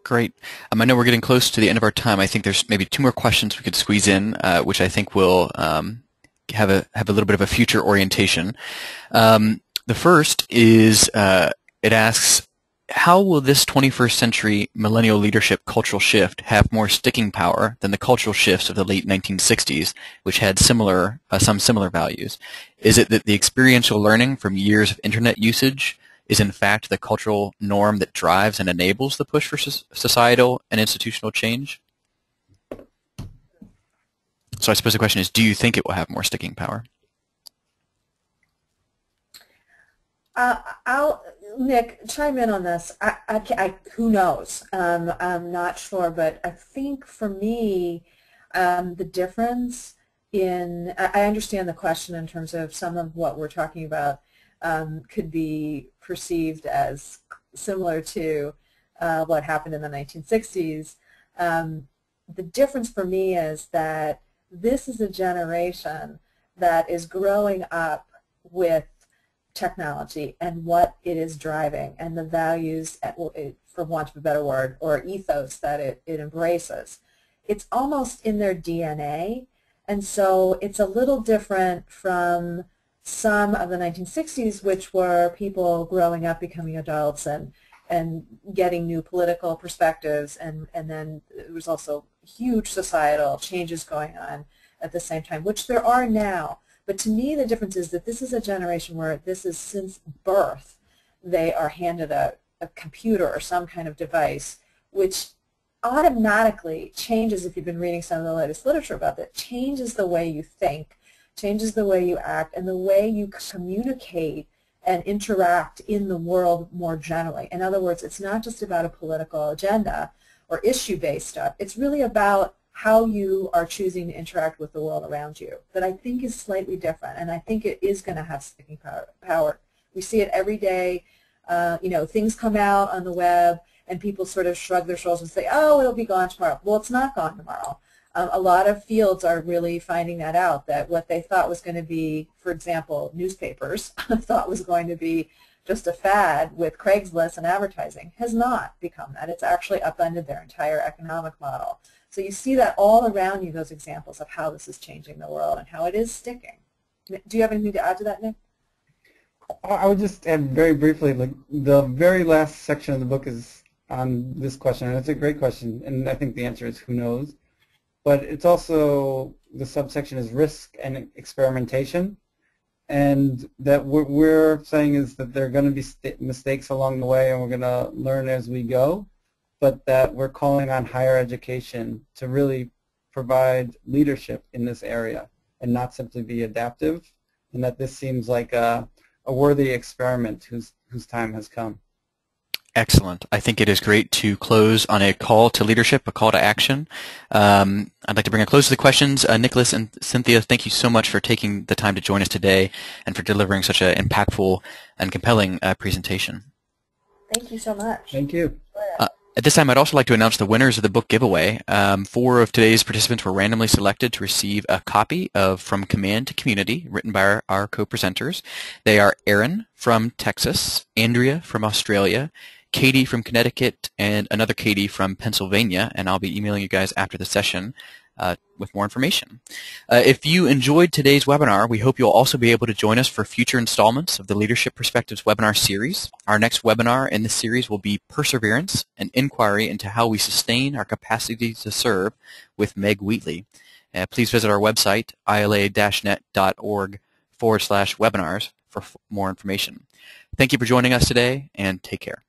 Great. I know we're getting close to the end of our time. I think there's maybe two more questions we could squeeze in, which I think will have a little bit of a future orientation. The first is it asks, how will this 21st century millennial leadership cultural shift have more sticking power than the cultural shifts of the late 1960s, which had some similar values? Is it that the experiential learning from years of internet usage is in fact the cultural norm that drives and enables the push for societal and institutional change? So I suppose the question is, do you think it will have more sticking power? Nick, chime in on this. Who knows? I'm not sure, but I think for me, the difference in, I understand the question in terms of some of what we're talking about could be perceived as similar to what happened in the 1960s. The difference for me is that this is a generation that is growing up with technology and what it is driving and the values, for want of a better word, or ethos that it embraces. It's almost in their DNA, and so it's a little different from some of the 1960s, which were people growing up, becoming adults, and getting new political perspectives, and then there was also huge societal changes going on at the same time, which there are now. But to me, the difference is that this is a generation where this is since birth, they are handed a computer or some kind of device, which automatically changes, if you've been reading some of the latest literature about that, changes the way you think, changes the way you act, and the way you communicate and interact in the world more generally. In other words, it's not just about a political agenda or issue-based stuff. It's really about how you are choosing to interact with the world around you, that I think is slightly different, and I think it is going to have sticking power. We see it every day. Things come out on the web, and people sort of shrug their shoulders and say, oh, it'll be gone tomorrow. Well, it's not gone tomorrow. A lot of fields are really finding that out, that what they thought was going to be, for example, newspapers, thought was going to be just a fad with Craigslist and advertising, has not become that. It's actually upended their entire economic model. So you see that all around you, those examples of how this is changing the world and how it is sticking. Do you have anything to add to that, Nick? I would just add very briefly, like the very last section of the book is on this question, and it's a great question, and I think the answer is who knows. But it's also, the subsection is risk and experimentation, and that what we're saying is that there are going to be mistakes along the way, and we're going to learn as we go, but that we're calling on higher education to really provide leadership in this area and not simply be adaptive, and that this seems like a worthy experiment whose time has come. Excellent. I think it is great to close on a call to leadership, a call to action. I'd like to bring a close to the questions. Nicholas and Cynthia, thank you so much for taking the time to join us today and for delivering such an impactful and compelling presentation. Thank you so much. Thank you. At this time, I'd also like to announce the winners of the book giveaway. 4 of today's participants were randomly selected to receive a copy of From Command to Community, written by our co-presenters. They are Aaron from Texas, Andrea from Australia, Katie from Connecticut, and another Katie from Pennsylvania, and I'll be emailing you guys after the session with more information. If you enjoyed today's webinar, we hope you'll also be able to join us for future installments of the Leadership Perspectives webinar series. Our next webinar in this series will be Perseverance, an inquiry into how we sustain our capacity to serve, with Meg Wheatley. Please visit our website, ila-net.org/webinars for more information. Thank you for joining us today, and take care.